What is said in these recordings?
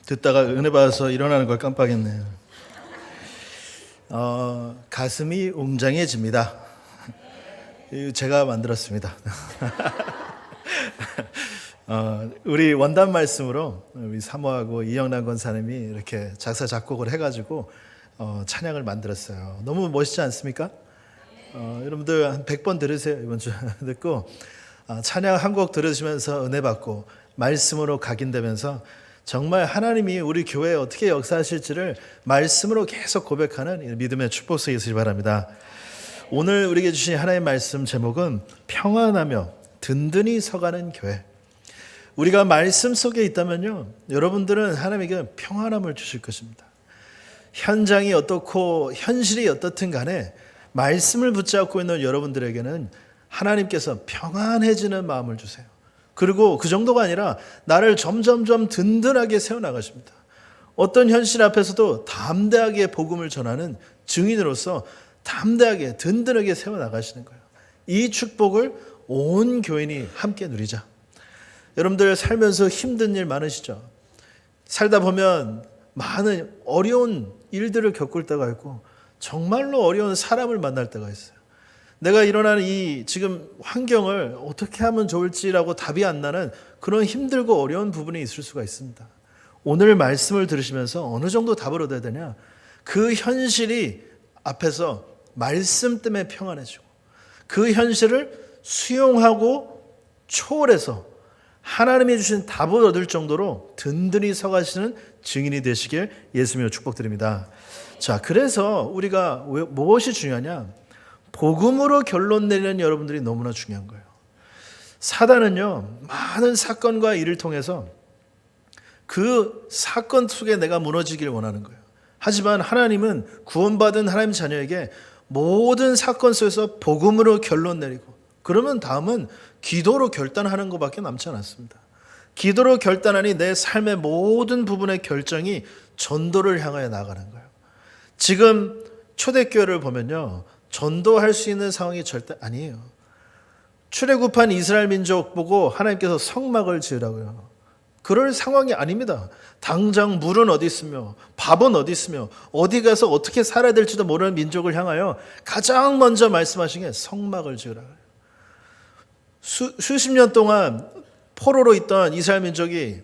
듣다가 은혜 받아서 일어나는 걸 깜빡했네요. 가슴이 웅장해집니다. 제가 만들었습니다. 우리 원단 말씀으로 우리 사모하고 이영란 권사님이 이렇게 작사 작곡을 해가지고 찬양을 만들었어요. 너무 멋있지 않습니까? 여러분들 한 100번 들으세요. 이번 주 듣고 찬양 한 곡 들으시면서 은혜 받고 말씀으로 각인되면서 정말 하나님이 우리 교회에 어떻게 역사하실지를 말씀으로 계속 고백하는 믿음의 축복 속에 있으시기 바랍니다. 오늘 우리에게 주신 하나님의 말씀 제목은 평안하며 든든히 서가는 교회. 우리가 말씀 속에 있다면요, 여러분들은 하나님에게 평안함을 주실 것입니다. 현장이 어떻고 현실이 어떻든 간에 말씀을 붙잡고 있는 여러분들에게는 하나님께서 평안해지는 마음을 주세요. 그리고 그 정도가 아니라 나를 점점점 든든하게 세워나가십니다. 어떤 현실 앞에서도 담대하게 복음을 전하는 증인으로서 담대하게 든든하게 세워나가시는 거예요. 이 축복을 온 교인이 함께 누리자. 여러분들 살면서 힘든 일 많으시죠? 살다 보면 많은 어려운 일들을 겪을 때가 있고 정말로 어려운 사람을 만날 때가 있어요. 내가 일어나는 이 지금 환경을 어떻게 하면 좋을지라고 답이 안 나는 그런 힘들고 어려운 부분이 있을 수가 있습니다. 오늘 말씀을 들으시면서 어느 정도 답을 얻어야 되냐? 그 현실이 앞에서 말씀 때문에 평안해지고 그 현실을 수용하고 초월해서 하나님이 주신 답을 얻을 정도로 든든히 서가시는 증인이 되시길 예수님으로 축복드립니다. 자, 그래서 우리가 무엇이 중요하냐? 복음으로 결론 내리는 여러분들이 너무나 중요한 거예요. 사단은요, 많은 사건과 일을 통해서 그 사건 속에 내가 무너지길 원하는 거예요. 하지만 하나님은 구원받은 하나님 자녀에게 모든 사건 속에서 복음으로 결론 내리고, 그러면 다음은 기도로 결단하는 것밖에 남지 않았습니다. 기도로 결단하니 내 삶의 모든 부분의 결정이 전도를 향하여 나아가는 거예요. 지금 초대교회를 보면요, 전도할 수 있는 상황이 절대 아니에요. 출애굽한 이스라엘 민족 보고 하나님께서 성막을 지으라고요. 그럴 상황이 아닙니다. 당장 물은 어디 있으며 밥은 어디 있으며 어디 가서 어떻게 살아야 될지도 모르는 민족을 향하여 가장 먼저 말씀하신 게 성막을 지으라고요. 수십 년 동안 포로로 있던 이스라엘 민족이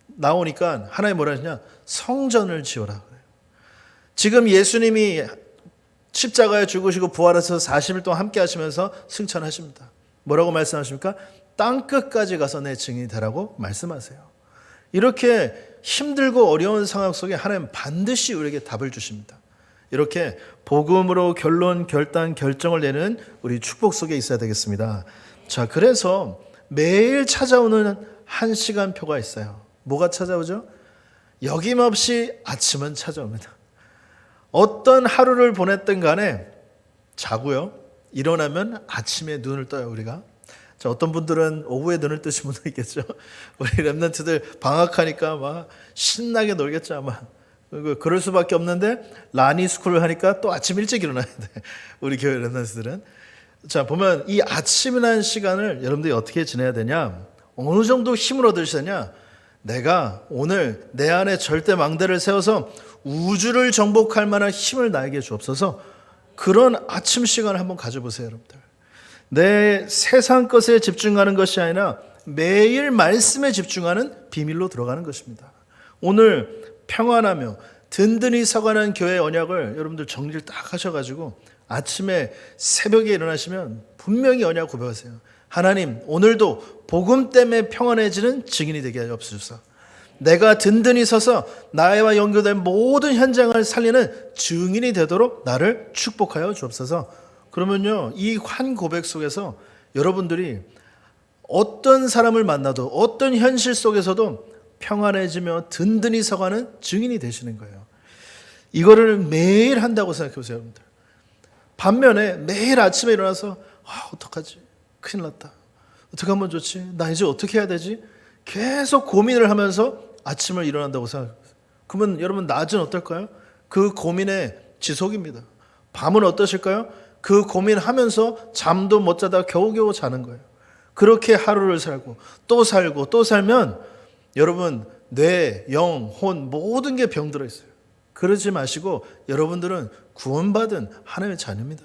나오니까 하나님 뭐라 하시냐? 성전을 지어라 그래요. 지금 예수님이 십자가에 죽으시고 부활해서 40일 동안 함께 하시면서 승천하십니다. 뭐라고 말씀하십니까? 땅끝까지 가서 내 증인이 되라고 말씀하세요. 이렇게 힘들고 어려운 상황 속에 하나님 반드시 우리에게 답을 주십니다. 이렇게 복음으로 결론, 결단, 결정을 내는 우리 축복 속에 있어야 되겠습니다. 자, 그래서 매일 찾아오는 한 시간표가 있어요. 뭐가 찾아오죠? 여김없이 아침은 찾아옵니다. 어떤 하루를 보냈든 간에 자고요. 일어나면 아침에 눈을 떠요, 우리가. 자, 어떤 분들은 오후에 눈을 뜨신 분도 있겠죠. 우리 랩런트들 방학하니까 막 신나게 놀겠죠, 아마. 그럴 수밖에 없는데 라니 스쿨을 하니까 또 아침 일찍 일어나야 돼. 우리 교회 랩런트들은. 자, 보면 이 아침이라는 시간을 여러분들이 어떻게 지내야 되냐? 어느 정도 힘을 얻으시냐? 내가 오늘 내 안에 절대 망대를 세워서 우주를 정복할 만한 힘을 나에게 주옵소서. 그런 아침 시간을 한번 가져보세요, 여러분들. 내 세상 것에 집중하는 것이 아니라 매일 말씀에 집중하는 비밀로 들어가는 것입니다. 오늘 평안하며 든든히 서가는 교회 언약을 여러분들 정리를 딱 하셔가지고 아침에 새벽에 일어나시면 분명히 언약 고백하세요. 하나님, 오늘도 복음 때문에 평안해지는 증인이 되게 하옵소서. 내가 든든히 서서 나와 연결된 모든 현장을 살리는 증인이 되도록 나를 축복하여 주옵소서. 그러면요, 이 환 고백 속에서 여러분들이 어떤 사람을 만나도 어떤 현실 속에서도 평안해지며 든든히 서가는 증인이 되시는 거예요. 이거를 매일 한다고 생각해 보세요, 여러분들. 반면에 매일 아침에 일어나서 어떡하지? 큰일 났다. 어떻게 하면 좋지? 나 이제 어떻게 해야 되지? 계속 고민을 하면서 아침을 일어난다고 생각해요. 그러면 여러분 낮은 어떨까요? 그 고민의 지속입니다. 밤은 어떠실까요? 그 고민하면서 잠도 못 자다 겨우겨우 자는 거예요. 그렇게 하루를 살고 또 살고 또 살면 여러분 뇌, 영, 혼 모든 게 병들어 있어요. 그러지 마시고 여러분들은 구원받은 하나님의 자녀입니다.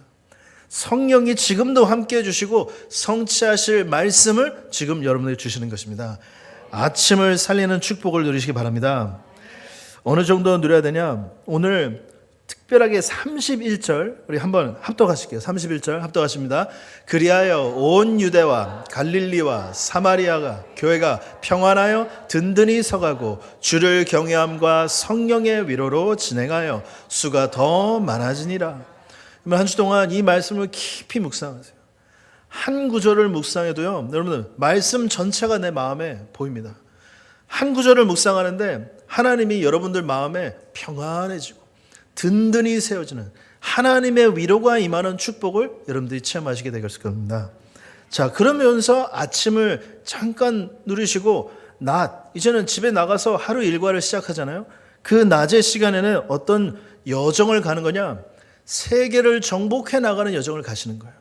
성령이 지금도 함께해 주시고 성취하실 말씀을 지금 여러분에게 주시는 것입니다. 아침을 살리는 축복을 누리시기 바랍니다. 어느 정도 누려야 되냐? 오늘 특별하게 31절 우리 한번 합독하실게요. 31절 합독하십니다. 그리하여 온 유대와 갈릴리와 사마리아가 교회가 평안하여 든든히 서가고 주를 경외함과 성령의 위로로 진행하여 수가 더 많아지니라. 한 주 동안 이 말씀을 깊이 묵상하세요. 한 구절을 묵상해도요, 여러분들 말씀 전체가 내 마음에 보입니다. 한 구절을 묵상하는데 하나님이 여러분들 마음에 평안해지고 든든히 세워지는 하나님의 위로가 임하는 축복을 여러분들이 체험하시게 될 겁니다. 자, 그러면서 아침을 잠깐 누리시고 이제는 집에 나가서 하루 일과를 시작하잖아요. 그 낮의 시간에는 어떤 여정을 가는 거냐? 세계를 정복해 나가는 여정을 가시는 거예요.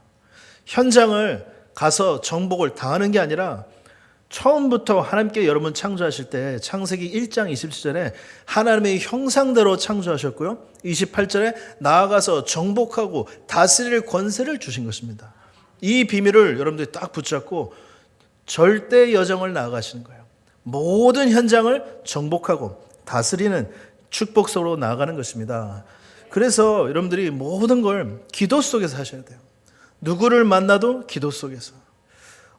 현장을 가서 정복을 당하는 게 아니라 처음부터 하나님께 여러분 창조하실 때 창세기 1장 27절에 하나님의 형상대로 창조하셨고요. 28절에 나아가서 정복하고 다스릴 권세를 주신 것입니다. 이 비밀을 여러분들이 딱 붙잡고 절대 여정을 나아가시는 거예요. 모든 현장을 정복하고 다스리는 축복 속으로 나아가는 것입니다. 그래서 여러분들이 모든 걸 기도 속에서 하셔야 돼요. 누구를 만나도 기도 속에서.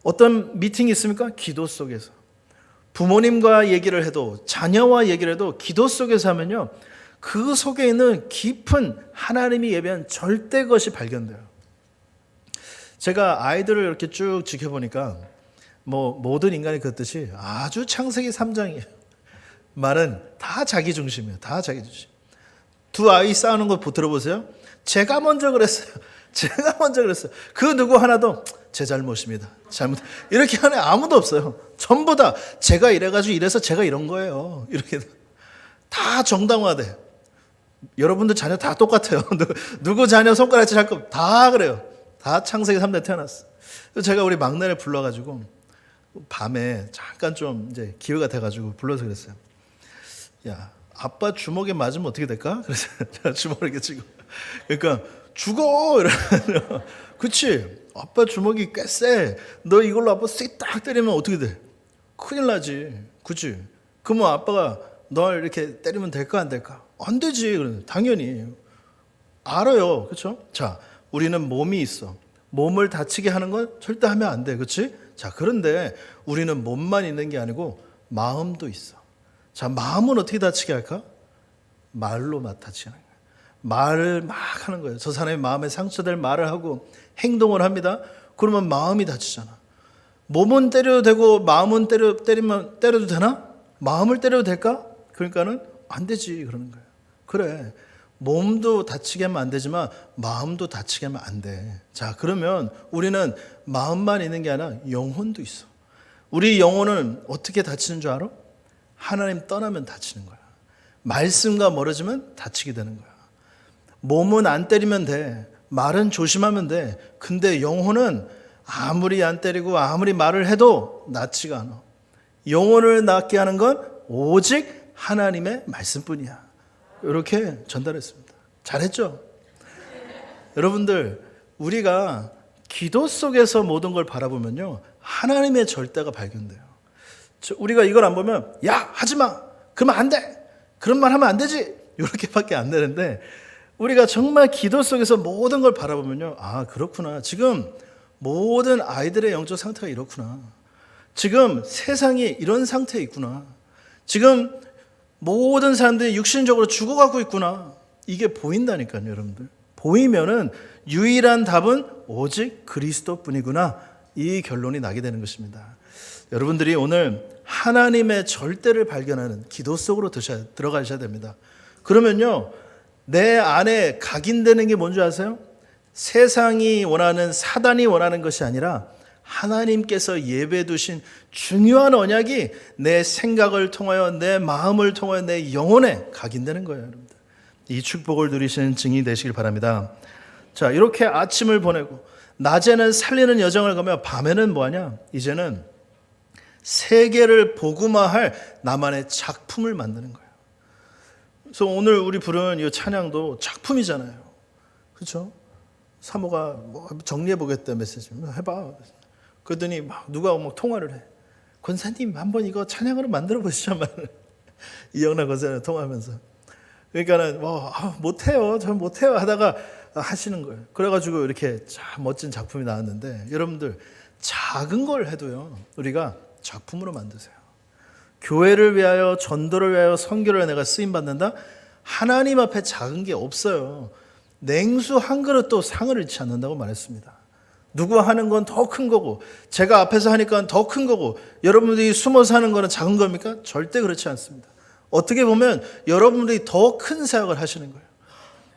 어떤 미팅이 있습니까? 기도 속에서. 부모님과 얘기를 해도 자녀와 얘기를 해도 기도 속에서 하면요. 그 속에 있는 깊은 하나님이 예배한 절대 것이 발견돼요. 제가 아이들을 이렇게 쭉 지켜보니까 모든 인간이 그렇듯이 아주 창세기 3장이에요. 말은 다 자기 중심이에요. 다 자기 중심. 두 아이 싸우는 거 들어보세요. 제가 먼저 그랬어요. 제가 먼저 그랬어요. 그 누구 하나도 제 잘못입니다. 이렇게 하는 애 아무도 없어요. 전부 다 제가 이래가지고 이래서 제가 이런 거예요. 이렇게 다 정당화돼. 여러분들 자녀 다 똑같아요. 누구 자녀 손가락질 할 거 다 그래요. 다 창세기 3대 태어났어. 제가 우리 막내를 불러가지고 밤에 잠깐 좀 이제 기회가 돼가지고 불러서 그랬어요. 야, 아빠 주먹에 맞으면 어떻게 될까? 그래서 제가 주먹을 이렇게 치고. 그러니까 죽어! 이러면 그치? 아빠 주먹이 꽤 세. 너 이걸로 아빠 씩 딱 때리면 어떻게 돼? 큰일 나지. 그치? 그러면 아빠가 널 이렇게 때리면 될까 안 될까? 안 되지. 당연히. 알아요. 그렇죠? 자, 우리는 몸이 있어. 몸을 다치게 하는 건 절대 하면 안 돼. 그렇지? 자, 그런데 우리는 몸만 있는 게 아니고 마음도 있어. 자, 마음은 어떻게 다치게 할까? 말로 다치게 하는 거야. 말을 막 하는 거예요. 저 사람의 마음에 상처될 말을 하고 행동을 합니다. 그러면 마음이 다치잖아. 몸은 때려도 되고 마음은 때려도 되나? 마음을 때려도 될까? 그러니까는 안 되지 그러는 거예요. 그래. 몸도 다치게 하면 안 되지만 마음도 다치게 하면 안 돼. 자, 그러면 우리는 마음만 있는 게 아니라 영혼도 있어. 우리 영혼은 어떻게 다치는 줄 알아? 하나님 떠나면 다치는 거야. 말씀과 멀어지면 다치게 되는 거야. 몸은 안 때리면 돼. 말은 조심하면 돼. 근데 영혼은 아무리 안 때리고 아무리 말을 해도 낫지가 않아. 영혼을 낫게 하는 건 오직 하나님의 말씀뿐이야. 이렇게 전달했습니다. 잘했죠? 여러분들, 우리가 기도 속에서 모든 걸 바라보면요, 하나님의 절대가 발견돼요. 우리가 이걸 안 보면 야, 하지 마. 그러면 안 돼. 그런 말 하면 안 되지. 이렇게밖에 안 되는데, 우리가 정말 기도 속에서 모든 걸 바라보면요, 아, 그렇구나. 지금 모든 아이들의 영적 상태가 이렇구나. 지금 세상이 이런 상태에 있구나. 지금 모든 사람들이 육신적으로 죽어가고 있구나. 이게 보인다니까요, 여러분들. 보이면은 유일한 답은 오직 그리스도뿐이구나. 이 결론이 나게 되는 것입니다. 여러분들이 오늘 하나님의 절대를 발견하는 기도 속으로 들어가셔야 됩니다. 그러면요, 내 안에 각인되는 게 뭔지 아세요? 세상이 원하는, 사단이 원하는 것이 아니라 하나님께서 예배해 두신 중요한 언약이 내 생각을 통하여, 내 마음을 통하여 내 영혼에 각인되는 거예요, 여러분들. 이 축복을 누리시는 증인이 되시길 바랍니다. 자, 이렇게 아침을 보내고 낮에는 살리는 여정을 가며 밤에는 뭐하냐? 이제는 세계를 복음화할 나만의 작품을 만드는 거예요. 그래서 오늘 우리 부르는 이 찬양도 작품이잖아요. 그렇죠? 사모가 뭐 정리해 보겠다 메시지 해봐. 그러더니 막 누가 막 통화를 해. 권사님 한번 이거 찬양으로 만들어 보시죠. 이영란 권사님 통화하면서. 그러니까는 못해요. 전 못해요 하다가 하시는 거예요. 그래가지고 이렇게 참 멋진 작품이 나왔는데 여러분들 작은 걸 해도요 우리가 작품으로 만드세요. 교회를 위하여 전도를 위하여 선교를 위하여 내가 쓰임받는다. 하나님 앞에 작은 게 없어요. 냉수 한 그릇도 상을 잃지 않는다고 말했습니다. 누가 하는 건 더 큰 거고 제가 앞에서 하니까 더 큰 거고 여러분들이 숨어서 하는 거는 작은 겁니까? 절대 그렇지 않습니다. 어떻게 보면 여러분들이 더 큰 사역을 하시는 거예요.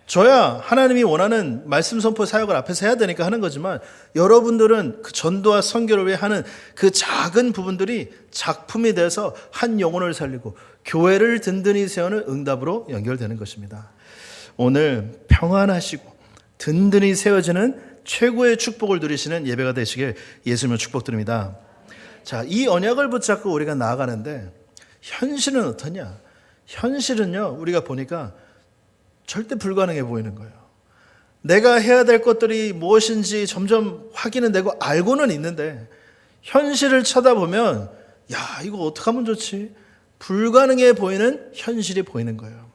저야 하나님이 원하는 말씀 선포 사역을 앞에서 해야 되니까 하는 거지만 여러분들은 그 전도와 선교를 위해 하는 그 작은 부분들이 작품이 돼서 한 영혼을 살리고 교회를 든든히 세우는 응답으로 연결되는 것입니다. 오늘 평안하시고 든든히 세워지는 최고의 축복을 누리시는 예배가 되시길 예수님을 축복드립니다. 자, 이 언약을 붙잡고 우리가 나아가는데 현실은 어떠냐? 현실은요 우리가 보니까 절대 불가능해 보이는 거예요. 내가 해야 될 것들이 무엇인지 점점 확인은 되고 알고는 있는데 현실을 쳐다보면 이거 어떻게 하면 좋지? 불가능해 보이는 현실이 보이는 거예요.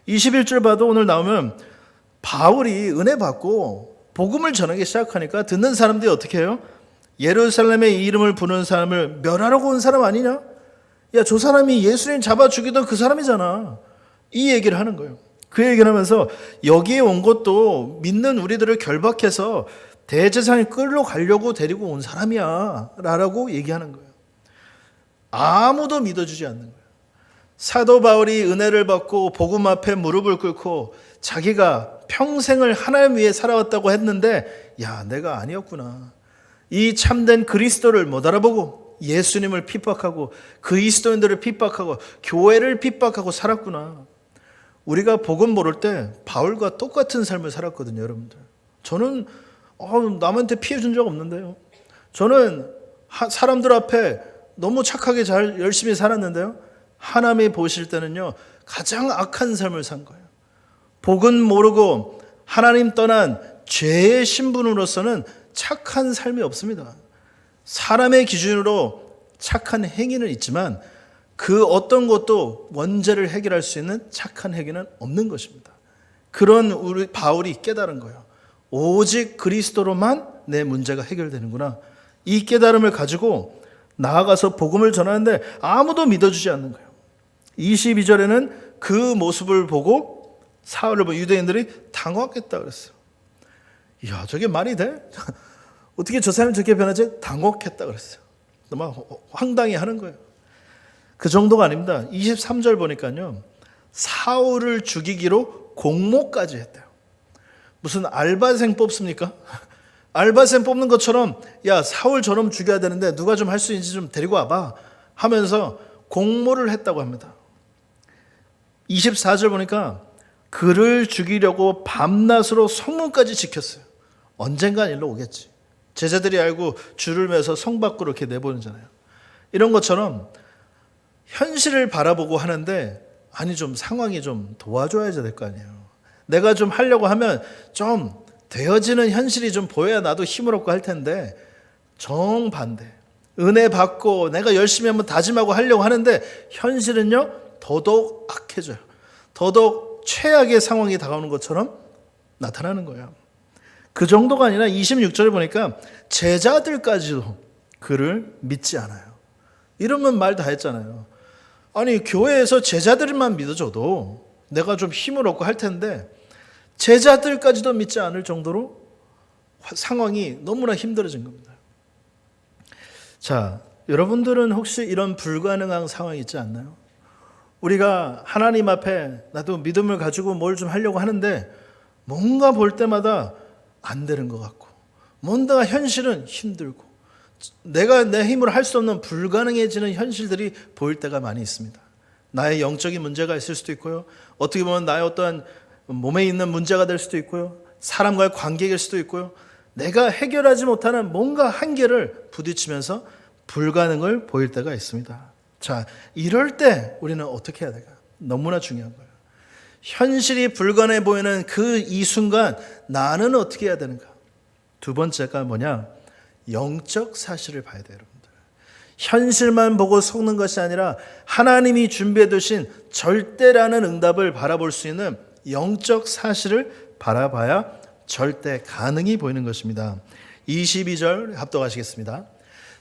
21절 봐도 오늘 나오면 바울이 은혜 받고 복음을 전하기 시작하니까 듣는 사람들이 어떻게 해요? 예루살렘의 이름을 부르는 사람을 멸하려고 온 사람 아니냐? 저 사람이 예수님 잡아 죽이던 그 사람이잖아. 이 얘기를 하는 거예요. 그 얘기를 하면서 여기에 온 것도 믿는 우리들을 결박해서 대제사장이 끌러 가려고 데리고 온 사람이야 라고 얘기하는 거예요. 아무도 믿어주지 않는 거예요. 사도 바울이 은혜를 받고 복음 앞에 무릎을 꿇고 자기가 평생을 하나님 위해 살아왔다고 했는데 내가 아니었구나. 이 참된 그리스도를 못 알아보고 예수님을 핍박하고 그리스도인들을 핍박하고 교회를 핍박하고 살았구나. 우리가 복음 모를 때 바울과 똑같은 삶을 살았거든요, 여러분들. 저는 남한테 피해 준 적 없는데요. 저는 사람들 앞에 너무 착하게 잘 열심히 살았는데요. 하나님이 보실 때는요, 가장 악한 삶을 산 거예요. 복은 모르고 하나님 떠난 죄의 신분으로서는 착한 삶이 없습니다. 사람의 기준으로 착한 행위는 있지만 그 어떤 것도 원죄를 해결할 수 있는 착한 행위는 없는 것입니다. 그런 우리 바울이 깨달은 거예요. 오직 그리스도로만 내 문제가 해결되는구나. 이 깨달음을 가지고 나아가서 복음을 전하는데 아무도 믿어주지 않는 거예요. 22절에는 그 모습을 보고 사울을 보고 유대인들이 당혹했다 그랬어요. 저게 말이 돼? 어떻게 저 사람이 저렇게 변하지? 당혹했다 그랬어요. 막 황당히 하는 거예요. 그 정도가 아닙니다. 23절 보니까요. 사울을 죽이기로 공모까지 했대요. 무슨 알바생 뽑습니까? 알바생 뽑는 것처럼 사울 저놈 죽여야 되는데 누가 좀 할 수 있는지 좀 데리고 와봐 하면서 공모를 했다고 합니다. 24절 보니까 그를 죽이려고 밤낮으로 성문까지 지켰어요. 언젠간 일로 오겠지. 제자들이 알고 줄을 매서 성 밖으로 이렇게 내보내잖아요. 이런 것처럼 현실을 바라보고 하는데 좀 상황이 좀 도와줘야 될 거 아니에요. 내가 좀 하려고 하면 좀 되어지는 현실이 좀 보여야 나도 힘을 얻고 할 텐데 정반대. 은혜 받고 내가 열심히 한번 다짐하고 하려고 하는데 현실은요 더더욱 악해져요. 더더욱 최악의 상황이 다가오는 것처럼 나타나는 거예요. 그 정도가 아니라 26절에 보니까 제자들까지도 그를 믿지 않아요. 이러면 말 다 했잖아요. 아니 교회에서 제자들만 믿어줘도 내가 좀 힘을 얻고 할 텐데 제자들까지도 믿지 않을 정도로 상황이 너무나 힘들어진 겁니다. 자, 여러분들은 혹시 이런 불가능한 상황이 있지 않나요? 우리가 하나님 앞에 나도 믿음을 가지고 뭘 좀 하려고 하는데 뭔가 볼 때마다 안 되는 것 같고 뭔가 현실은 힘들고 내가 내 힘으로 할 수 없는 불가능해지는 현실들이 보일 때가 많이 있습니다. 나의 영적인 문제가 있을 수도 있고요. 어떻게 보면 나의 어떠한 몸에 있는 문제가 될 수도 있고요. 사람과의 관계일 수도 있고요. 내가 해결하지 못하는 뭔가 한계를 부딪히면서 불가능을 보일 때가 있습니다. 자, 이럴 때 우리는 어떻게 해야 될까요? 너무나 중요한 거예요. 현실이 불가능해 보이는 그 이 순간 나는 어떻게 해야 되는가? 두 번째가 뭐냐? 영적 사실을 봐야 돼요, 여러분들. 현실만 보고 속는 것이 아니라 하나님이 준비해 두신 절대라는 응답을 바라볼 수 있는 영적 사실을 바라봐야 절대 가능이 보이는 것입니다. 22절 합독하시겠습니다.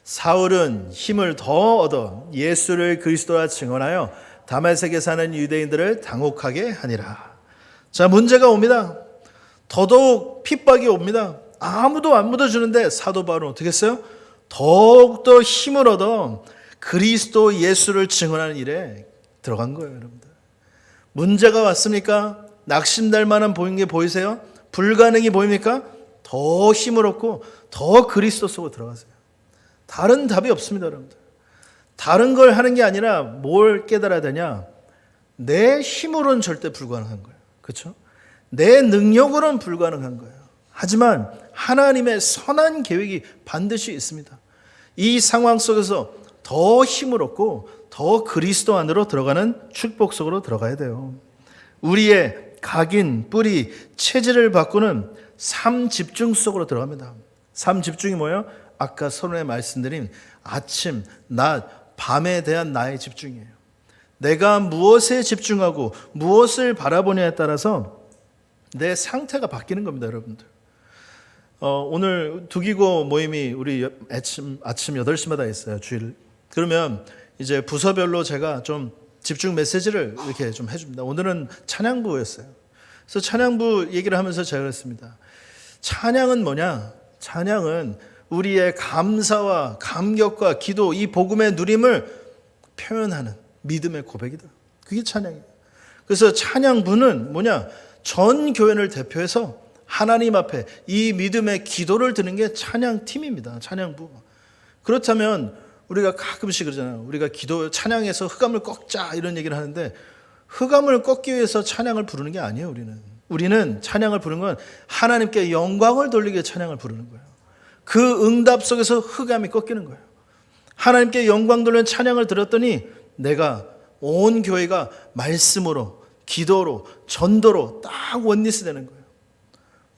사울은 힘을 더 얻어 예수를 그리스도라 증언하여 다메섹에 사는 유대인들을 당혹하게 하니라. 자, 문제가 옵니다. 더더욱 핍박이 옵니다. 아무도 안 묻어주는데 사도 바울은 어떻게 했어요? 더욱더 힘을 얻어 그리스도 예수를 증언하는 일에 들어간 거예요, 여러분들. 문제가 왔습니까? 낙심될 만한 보이는 게 보이세요? 불가능이 보입니까? 더 힘을 얻고 더 그리스도 속으로 들어가세요. 다른 답이 없습니다, 여러분들. 다른 걸 하는 게 아니라 뭘 깨달아야 되냐? 내 힘으로는 절대 불가능한 거예요. 그렇죠? 내 능력으로는 불가능한 거예요. 하지만 하나님의 선한 계획이 반드시 있습니다. 이 상황 속에서 더 힘을 얻고 더 그리스도 안으로 들어가는 축복 속으로 들어가야 돼요. 우리의 각인, 뿌리, 체질을 바꾸는 삶 집중 속으로 들어갑니다. 삶 집중이 뭐예요? 아까 서론에 말씀드린 아침, 낮, 밤에 대한 나의 집중이에요. 내가 무엇에 집중하고 무엇을 바라보냐에 따라서 내 상태가 바뀌는 겁니다, 여러분들. 오늘 두기고 모임이 우리 아침 8시마다 있어요, 주일. 그러면 이제 부서별로 제가 좀 집중 메시지를 이렇게 좀 해줍니다. 오늘은 찬양부였어요. 그래서 찬양부 얘기를 하면서 제가 그랬습니다. 찬양은 뭐냐? 찬양은 우리의 감사와 감격과 기도, 이 복음의 누림을 표현하는 믿음의 고백이다. 그게 찬양이에요. 그래서 찬양부는 뭐냐? 전 교회를 대표해서 하나님 앞에 이 믿음의 기도를 드는 게 찬양팀입니다. 찬양부. 그렇다면 우리가 가끔씩 그러잖아요. 우리가 기도, 찬양에서 흑암을 꺾자 이런 얘기를 하는데 흑암을 꺾기 위해서 찬양을 부르는 게 아니에요, 우리는 찬양을 부르는 건 하나님께 영광을 돌리기 위해 찬양을 부르는 거예요. 그 응답 속에서 흑암이 꺾이는 거예요. 하나님께 영광 돌리는 찬양을 들었더니 내가 온 교회가 말씀으로, 기도로, 전도로 딱 원리스 되는 거예요.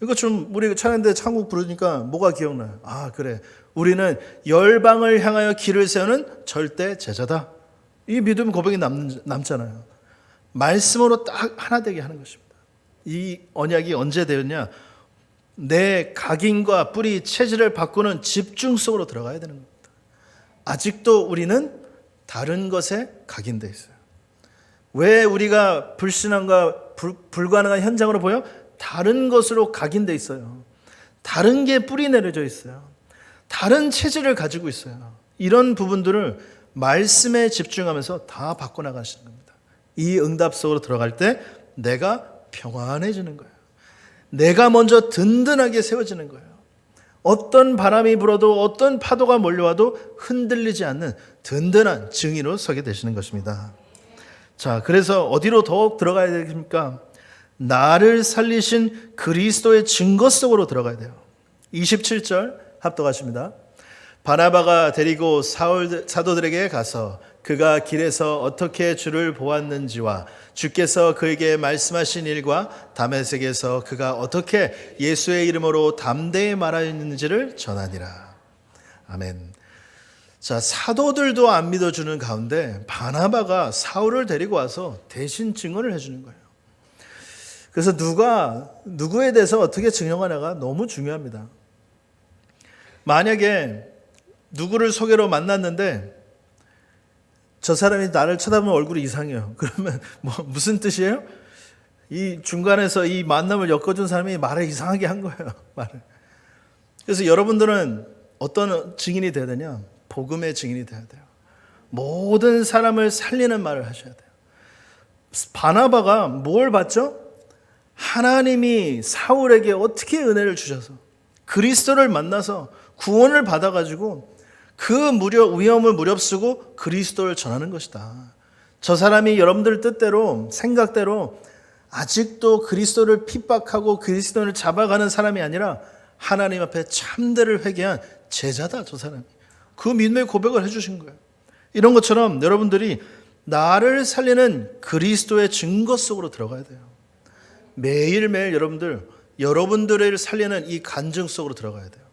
이거 좀 우리 찬양대 창국 부르니까 뭐가 기억나요? 아, 그래. 우리는 열방을 향하여 길을 세우는 절대 제자다. 이 믿음 고백이 남잖아요. 말씀으로 딱 하나 되게 하는 것입니다. 이 언약이 언제 되었냐? 내 각인과 뿌리, 체질을 바꾸는 집중 속으로 들어가야 되는 겁니다. 아직도 우리는 다른 것에 각인되어 있어요. 왜 우리가 불신앙과 불가능한 현장으로 보여? 다른 것으로 각인되어 있어요. 다른 게 뿌리 내려져 있어요. 다른 체질을 가지고 있어요. 이런 부분들을 말씀에 집중하면서 다 바꿔나가시는 겁니다. 이 응답 속으로 들어갈 때 내가 평안해지는 거예요. 내가 먼저 든든하게 세워지는 거예요. 어떤 바람이 불어도 어떤 파도가 몰려와도 흔들리지 않는 든든한 증인으로 서게 되시는 것입니다. 자, 그래서 어디로 더욱 들어가야 되십니까? 나를 살리신 그리스도의 증거 속으로 들어가야 돼요. 27절 합독하십니다. 바나바가 데리고 사도들에게 가서 그가 길에서 어떻게 주를 보았는지와 주께서 그에게 말씀하신 일과 다메섹에서 그가 어떻게 예수의 이름으로 담대히 말하였는지를 전하니라. 아멘. 자, 사도들도 안 믿어주는 가운데 바나바가 사울을 데리고 와서 대신 증언을 해주는 거예요. 그래서 누구에 대해서 어떻게 증언하냐가 너무 중요합니다. 만약에 누구를 소개로 만났는데 저 사람이 나를 쳐다보면 얼굴이 이상해요. 그러면 무슨 뜻이에요? 이 중간에서 이 만남을 엮어준 사람이 말을 이상하게 한 거예요. 말을. 그래서 여러분들은 어떤 증인이 돼야 되냐? 복음의 증인이 돼야 돼요. 모든 사람을 살리는 말을 하셔야 돼요. 바나바가 뭘 봤죠? 하나님이 사울에게 어떻게 은혜를 주셔서 그리스도를 만나서 구원을 받아가지고 그 위험을 무릅쓰고 그리스도를 전하는 것이다. 저 사람이 여러분들 뜻대로 생각대로 아직도 그리스도를 핍박하고 그리스도를 잡아가는 사람이 아니라 하나님 앞에 참되를 회개한 제자다. 저 사람이 그 믿음의 고백을 해주신 거예요. 이런 것처럼 여러분들이 나를 살리는 그리스도의 증거 속으로 들어가야 돼요. 매일매일 여러분들을 살리는 이 간증 속으로 들어가야 돼요.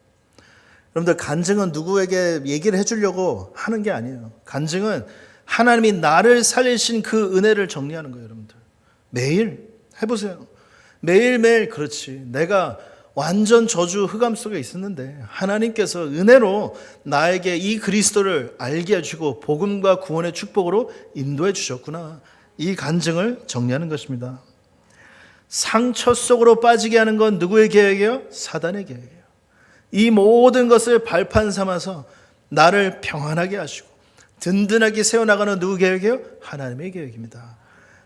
여러분들, 간증은 누구에게 얘기를 해주려고 하는 게 아니에요. 간증은 하나님이 나를 살리신 그 은혜를 정리하는 거예요. 여러분들, 매일 해보세요. 매일매일, 그렇지, 내가 완전 저주 흑암 속에 있었는데 하나님께서 은혜로 나에게 이 그리스도를 알게 해주고 복음과 구원의 축복으로 인도해 주셨구나. 이 간증을 정리하는 것입니다. 상처 속으로 빠지게 하는 건 누구의 계획이에요? 사단의 계획이에요. 이 모든 것을 발판 삼아서 나를 평안하게 하시고 든든하게 세워나가는 누구 계획이에요? 하나님의 계획입니다.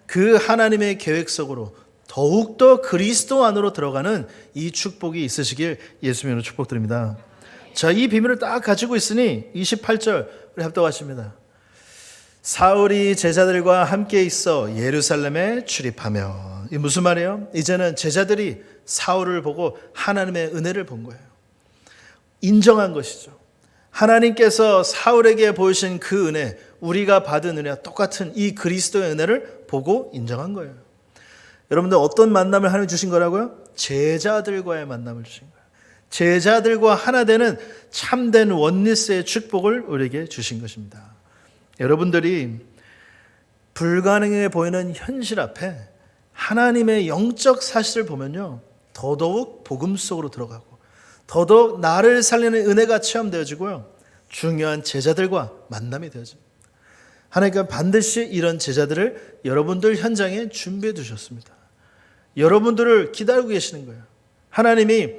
그 하나님의 계획 속으로 더욱더 그리스도 안으로 들어가는 이 축복이 있으시길 예수님으로 축복드립니다. 자, 이 비밀을 딱 가지고 있으니 28절 우리 합독하십니다. 사울이 제자들과 함께 있어 예루살렘에 출입하며. 이 무슨 말이에요? 이제는 제자들이 사울을 보고 하나님의 은혜를 본 거예요. 인정한 것이죠. 하나님께서 사울에게 보이신 그 은혜, 우리가 받은 은혜와 똑같은 이 그리스도의 은혜를 보고 인정한 거예요. 여러분들, 어떤 만남을 하나님 주신 거라고요? 제자들과의 만남을 주신 거예요. 제자들과 하나 되는 참된 원리스의 축복을 우리에게 주신 것입니다. 여러분들이 불가능해 보이는 현실 앞에 하나님의 영적 사실을 보면요, 더더욱 복음 속으로 들어가고 더더욱 나를 살리는 은혜가 체험되어지고요, 중요한 제자들과 만남이 되어집니다. 하나님께서 반드시 이런 제자들을 여러분들 현장에 준비해 두셨습니다. 여러분들을 기다리고 계시는 거예요. 하나님이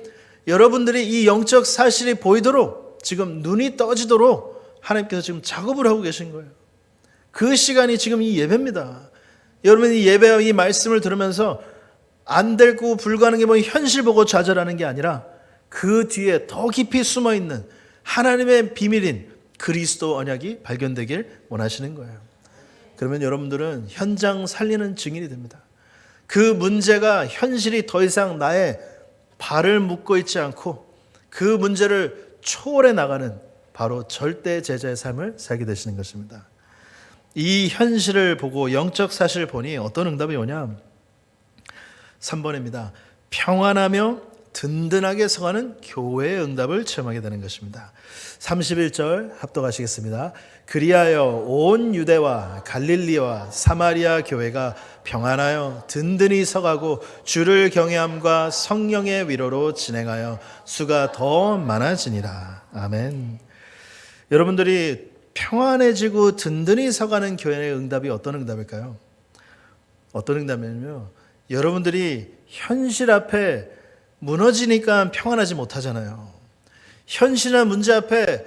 여러분들이 이 영적 사실이 보이도록, 지금 눈이 떠지도록 하나님께서 지금 작업을 하고 계신 거예요. 그 시간이 지금 이 예배입니다. 여러분이 예배와 이 말씀을 들으면서 안 되고 불가능해 보이는 현실 보고 좌절하는 게 아니라 그 뒤에 더 깊이 숨어있는 하나님의 비밀인 그리스도 언약이 발견되길 원하시는 거예요. 그러면 여러분들은 현장 살리는 증인이 됩니다. 그 문제가 현실이 더 이상 나의 발을 묶고 있지 않고 그 문제를 초월해 나가는 바로 절대 제자의 삶을 살게 되시는 것입니다. 이 현실을 보고 영적 사실을 보니 어떤 응답이 오냐? 3번입니다. 평안하며 든든하게 서가는 교회의 응답을 체험하게 되는 것입니다. 31절 합독하시겠습니다. 그리하여 온 유대와 갈릴리와 사마리아 교회가 평안하여 든든히 서가고 주를 경외함과 성령의 위로로 진행하여 수가 더 많아지니라. 아멘. 여러분들이 평안해지고 든든히 서가는 교회의 응답이 어떤 응답일까요? 어떤 응답이냐면요, 여러분들이 현실 앞에 무너지니까 평안하지 못하잖아요. 현실이나 문제 앞에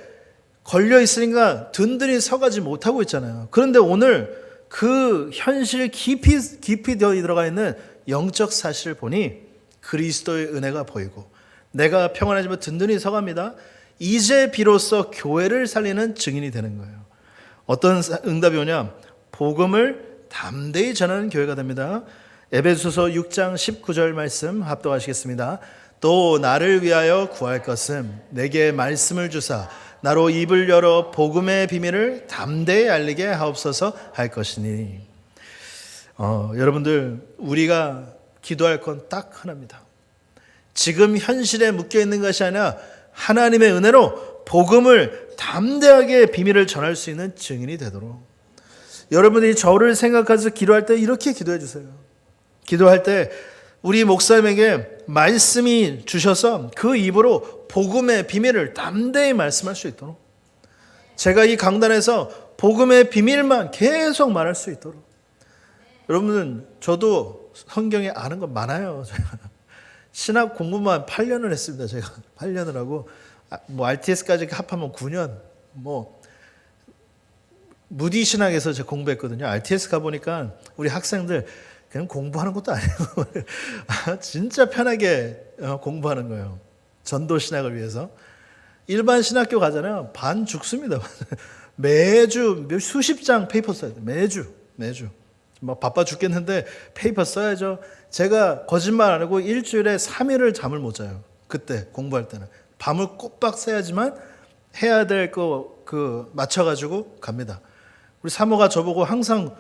걸려 있으니까 든든히 서가지 못하고 있잖아요. 그런데 오늘 그 현실 깊이 들어가 있는 영적 사실을 보니 그리스도의 은혜가 보이고 내가 평안해지면 든든히 서갑니다. 이제 비로소 교회를 살리는 증인이 되는 거예요. 어떤 응답이 오냐? 복음을 담대히 전하는 교회가 됩니다. 에베소서 6장 19절 말씀 합독하시겠습니다. 또 나를 위하여 구할 것은 내게 말씀을 주사 나로 입을 열어 복음의 비밀을 담대히 알리게 하옵소서 할 것이니. 여러분들, 우리가 기도할 건 딱 하나입니다. 지금 현실에 묶여 있는 것이 아니라 하나님의 은혜로 복음을 담대하게 비밀을 전할 수 있는 증인이 되도록. 여러분이 저를 생각해서 기도할 때 이렇게 기도해 주세요. 기도할 때 우리 목사님에게 말씀이 주셔서 그 입으로 복음의 비밀을 담대히 말씀할 수 있도록, 제가 이 강단에서 복음의 비밀만 계속 말할 수 있도록. 여러분은, 저도 성경에 아는 거 많아요. 제가 신학 공부만 8년을 했습니다. 제가 8년을 하고 RTS까지 합하면 9년. 무디 신학에서 제가 공부했거든요. RTS 가보니까 우리 학생들 그냥 공부하는 것도 아니고 진짜 편하게 공부하는 거예요. 전도 신학을 위해서. 일반 신학교 가잖아요. 반 죽습니다. 매주 수십 장 페이퍼 써야 돼요. 매주. 막 바빠 죽겠는데 페이퍼 써야죠. 제가 거짓말 안 하고 일주일에 3일을 잠을 못 자요. 그때 공부할 때는. 밤을 꼬박 새야지만 해야 될 거 맞춰가지고 갑니다. 우리 사모가 저보고 항상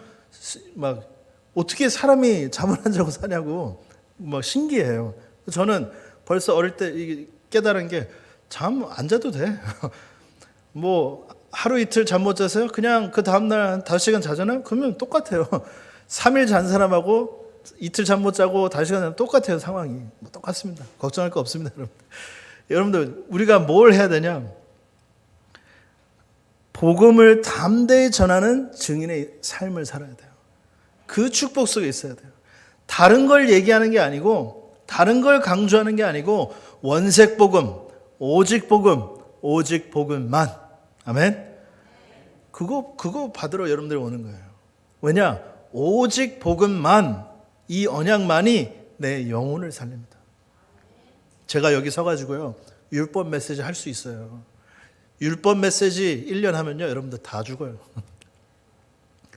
막 어떻게 사람이 잠을 안 자고 사냐고 막 신기해요. 저는 벌써 어릴 때 깨달은 게 잠 안 자도 돼. 뭐 하루 이틀 잠 못 자세요? 그냥 그 다음날 한 5시간 자잖아요? 그러면 똑같아요. 3일 잔 사람하고 이틀 잠 못 자고 5시간 자면 똑같아요. 상황이. 뭐 똑같습니다. 걱정할 거 없습니다. 여러분들 우리가 뭘 해야 되냐? 복음을 담대히 전하는 증인의 삶을 살아야 돼요. 그 축복 속에 있어야 돼요. 다른 걸 얘기하는 게 아니고 다른 걸 강조하는 게 아니고 원색 복음, 오직 복음, 오직 복음만. 아멘. 그거 받으러 여러분들이 오는 거예요. 왜냐? 오직 복음만, 이 언약만이 내 영혼을 살립니다. 제가 여기 서가지고요 율법 메시지 할 수 있어요. 율법 메시지 1년 하면요 여러분들 다 죽어요.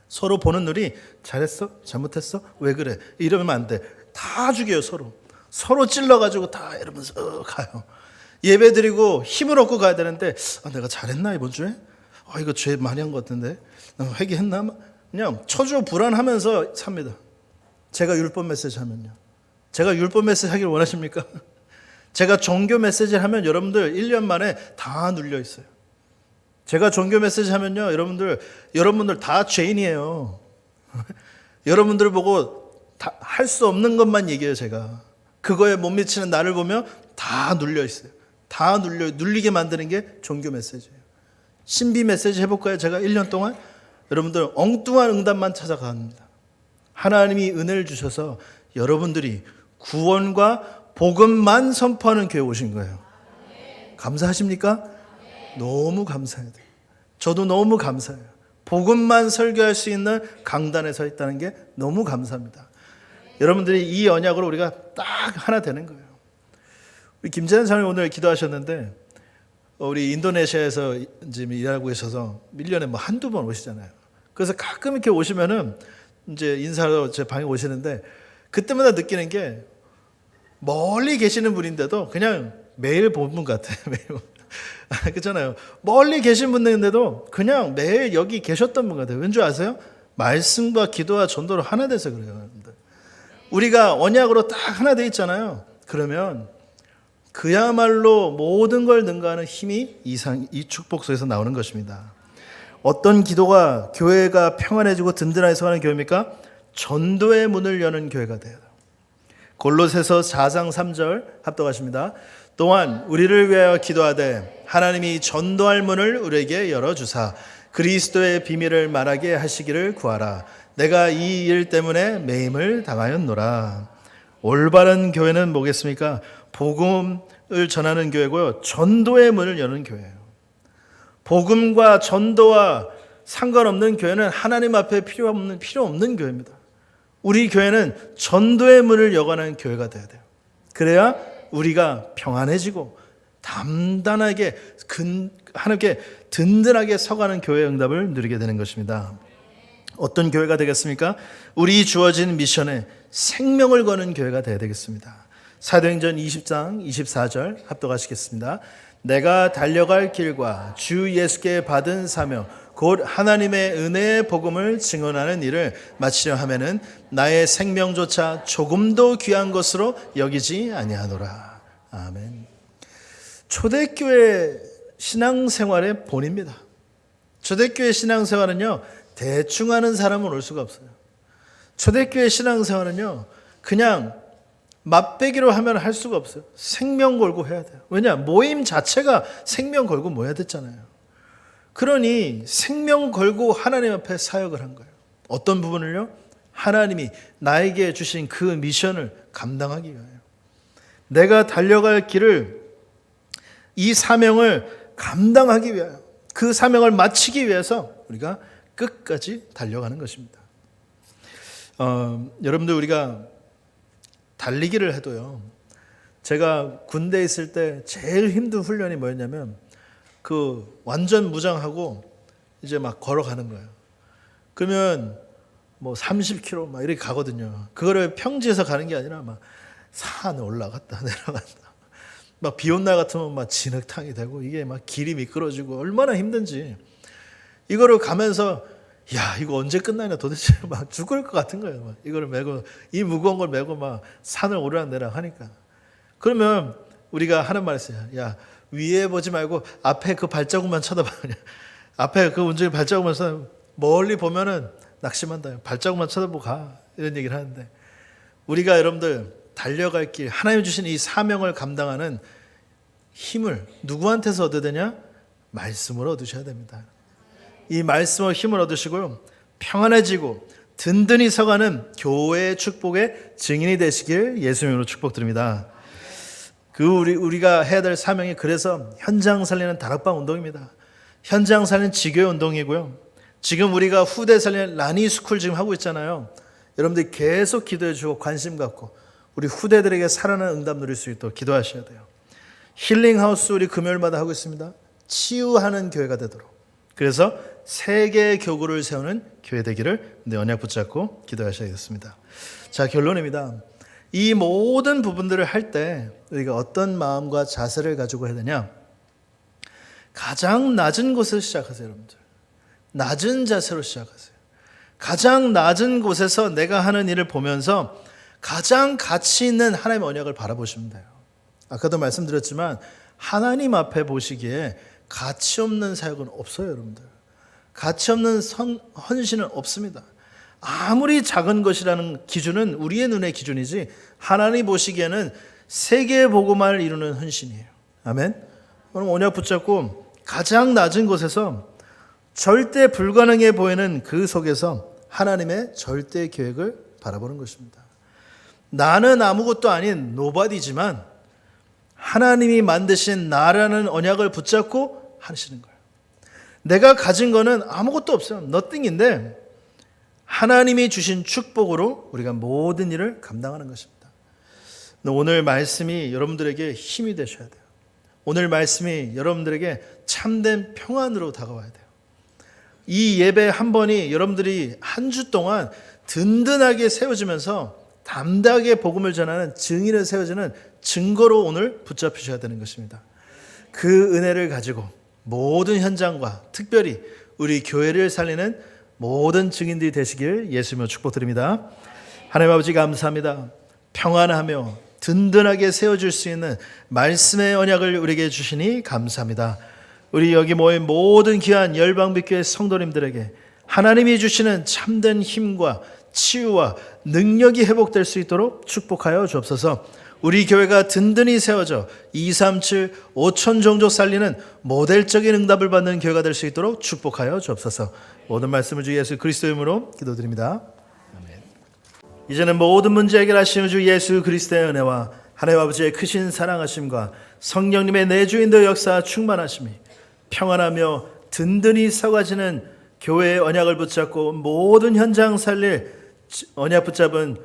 서로 보는 눈이 잘했어? 잘못했어? 왜 그래? 이러면 안 돼. 다 죽여요 서로 찔러가지고 다 여러분 가요. 예배 드리고 힘을 얻고 가야 되는데 내가 잘했나 이번 주에? 이거 죄 많이 한 것 같은데 회개했나? 그냥 처주 불안하면서 삽니다. 제가 율법 메시지 하면요. 제가 율법 메시지 하길 원하십니까? 제가 종교 메시지 하면 여러분들 1년 만에 다 눌려 있어요. 제가 종교 메시지 하면요 여러분들 다 죄인이에요. 여러분들 보고 할 수 없는 것만 얘기해요. 제가 그거에 못 미치는 나를 보면 다 눌려 있어요. 다 눌리게 만드는 게 종교 메시지예요. 신비 메시지 해볼까요? 제가 1년 동안 여러분들 엉뚱한 응답만 찾아갑니다. 하나님이 은혜를 주셔서 여러분들이 구원과 복음만 선포하는 교회 오신 거예요. 감사하십니까? 너무 감사해요. 저도 너무 감사해요. 복음만 설교할 수 있는 강단에 서 있다는 게 너무 감사합니다. 여러분들이 이 언약으로 우리가 딱 하나 되는 거예요. 우리 김재현 사장님 오늘 기도하셨는데 우리 인도네시아에서 지금 일하고 계셔서 1년에 뭐 한두 번 오시잖아요. 그래서 가끔 이렇게 오시면은 이제 인사로 제 방에 오시는데 그때마다 느끼는 게 멀리 계시는 분인데도 그냥 매일 본 분 같아요. 매일. 그렇잖아요. 멀리 계신 분인데도 그냥 매일 여기 계셨던 분 같아요. 왠지 아세요? 말씀과 기도와 전도로 하나 돼서 그래요. 여러분들. 우리가 언약으로 딱 하나 돼 있잖아요. 그러면 그야말로 모든 걸 능가하는 힘이 이 축복 속에서 나오는 것입니다. 어떤 기도가 교회가 평안해지고 든든해서 하는 교회입니까? 전도의 문을 여는 교회가 돼요. 골로새서 4장 3절 합독하십니다. 또한 우리를 위하여 기도하되 하나님이 전도할 문을 우리에게 열어주사 그리스도의 비밀을 말하게 하시기를 구하라. 내가 이 일 때문에 매임을 당하였노라. 올바른 교회는 뭐겠습니까? 복음을 전하는 교회고요. 전도의 문을 여는 교회예요. 복음과 전도와 상관없는 교회는 하나님 앞에 필요 없는 교회입니다. 우리 교회는 전도의 문을 여가는 교회가 되어야 돼요. 그래야 우리가 평안해지고 단단하게 하나님께 든든하게 서가는 교회의 응답을 누리게 되는 것입니다. 어떤 교회가 되겠습니까? 우리 주어진 미션에 생명을 거는 교회가 되어야 되겠습니다. 사도행전 20장 24절 합독하시겠습니다. 내가 달려갈 길과 주 예수께 받은 사명 곧 하나님의 은혜의 복음을 증언하는 일을 마치려 하면은 나의 생명조차 조금도 귀한 것으로 여기지 아니하노라. 아멘. 초대교회 신앙생활의 본입니다. 초대교회 신앙생활은요 대충 하는 사람은 올 수가 없어요. 초대교회 신앙생활은요 그냥 맛배기로 하면 할 수가 없어요. 생명 걸고 해야 돼요. 왜냐? 모임 자체가 생명 걸고 모여야 됐잖아요. 그러니 생명 걸고 하나님 앞에 사역을 한 거예요. 어떤 부분을요? 하나님이 나에게 주신 그 미션을 감당하기 위하여. 내가 달려갈 길을 이 사명을 감당하기 위하여 그 사명을 마치기 위해서 우리가 끝까지 달려가는 것입니다. 여러분들 우리가 달리기를 해도요. 제가 군대에 있을 때 제일 힘든 훈련이 뭐였냐면 그 완전 무장하고 이제 막 걸어가는 거예요. 그러면 뭐 30km 막 이렇게 가거든요. 그거를 평지에서 가는 게 아니라 막 산 올라갔다 내려갔다. 막 비 온 날 같으면 막 진흙탕이 되고 이게 막 길이 미끄러지고 얼마나 힘든지 이거를 가면서 야 이거 언제 끝나냐 도대체 막 죽을 것 같은 거예요. 막 이거를 메고 이 무거운 걸 메고 막 산을 오르락내리락 하니까 그러면 우리가 하는 말이 있어요. 야 위에 보지 말고 앞에 그 발자국만 쳐다봐. 앞에 그 운전이 발자국만 쳐다봐. 멀리 보면은 낙심한다. 발자국만 쳐다보고 가. 이런 얘기를 하는데 우리가 여러분들 달려갈 길 하나님 주신 이 사명을 감당하는 힘을 누구한테서 얻어야 되냐? 말씀으로 얻으셔야 됩니다. 이 말씀으로 힘을 얻으시고요. 평안해지고 든든히 서가는 교회의 축복의 증인이 되시길 예수님으로 축복드립니다. 우리가 해야 될 사명이 그래서 현장 살리는 다락방 운동입니다. 현장 살리는 지교회 운동이고요. 지금 우리가 후대 살리는 라니 스쿨 지금 하고 있잖아요. 여러분들이 계속 기도해 주고 관심 갖고 우리 후대들에게 살아나는 응답 누릴 수 있도록 기도하셔야 돼요. 힐링하우스 우리 금요일마다 하고 있습니다. 치유하는 교회가 되도록. 그래서 세계의 교구를 세우는 교회 되기를 언약 붙잡고 기도하셔야겠습니다. 자, 결론입니다. 이 모든 부분들을 할 때 우리가 어떤 마음과 자세를 가지고 해야 되냐? 가장 낮은 곳에서 시작하세요, 여러분들. 낮은 자세로 시작하세요. 가장 낮은 곳에서 내가 하는 일을 보면서 가장 가치 있는 하나님의 언약을 바라보시면 돼요. 아까도 말씀드렸지만 하나님 앞에 보시기에 가치 없는 사역은 없어요, 여러분들. 가치 없는 헌신은 없습니다. 아무리 작은 것이라는 기준은 우리의 눈의 기준이지 하나님 보시기에는 세계 복음화를 이루는 헌신이에요. 아멘. 그럼 언약 붙잡고 가장 낮은 곳에서 절대 불가능해 보이는 그 속에서 하나님의 절대 계획을 바라보는 것입니다. 나는 아무것도 아닌 노바디지만 하나님이 만드신 나라는 언약을 붙잡고 하시는 거예요. 내가 가진 거는 아무것도 없어요. nothing인데 하나님이 주신 축복으로 우리가 모든 일을 감당하는 것입니다. 오늘 말씀이 여러분들에게 힘이 되셔야 돼요. 오늘 말씀이 여러분들에게 참된 평안으로 다가와야 돼요. 이 예배 한 번이 여러분들이 한 주 동안 든든하게 세워지면서 담대하게 복음을 전하는 증인을 세워지는 증거로 오늘 붙잡히셔야 되는 것입니다. 그 은혜를 가지고 모든 현장과 특별히 우리 교회를 살리는 모든 증인들이 되시길 예수님으로 축복드립니다. 하나님 아버지 감사합니다. 평안하며 든든하게 세워줄 수 있는 말씀의 언약을 우리에게 주시니 감사합니다. 우리 여기 모인 모든 귀한 열방빛교회 성도님들에게 하나님이 주시는 참된 힘과 치유와 능력이 회복될 수 있도록 축복하여 주옵소서. 우리 교회가 든든히 세워져 237, 5천 종족 살리는 모델적인 응답을 받는 교회가 될 수 있도록 축복하여 주옵소서. 모든 말씀을 주 예수 그리스도의 이름으로 기도드립니다. 아멘. 이제는 모든 문제 해결하시는 주 예수 그리스도의 은혜와 하나님 아버지의 크신 사랑하심과 성령님의 내주인도 역사 충만하심이 평안하며 든든히 서가지는 교회의 언약을 붙잡고 모든 현장 살릴 언약 붙잡은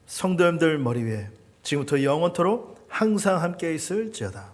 성도님들 머리 위에 지금부터 영원토록 항상 함께 있을지어다.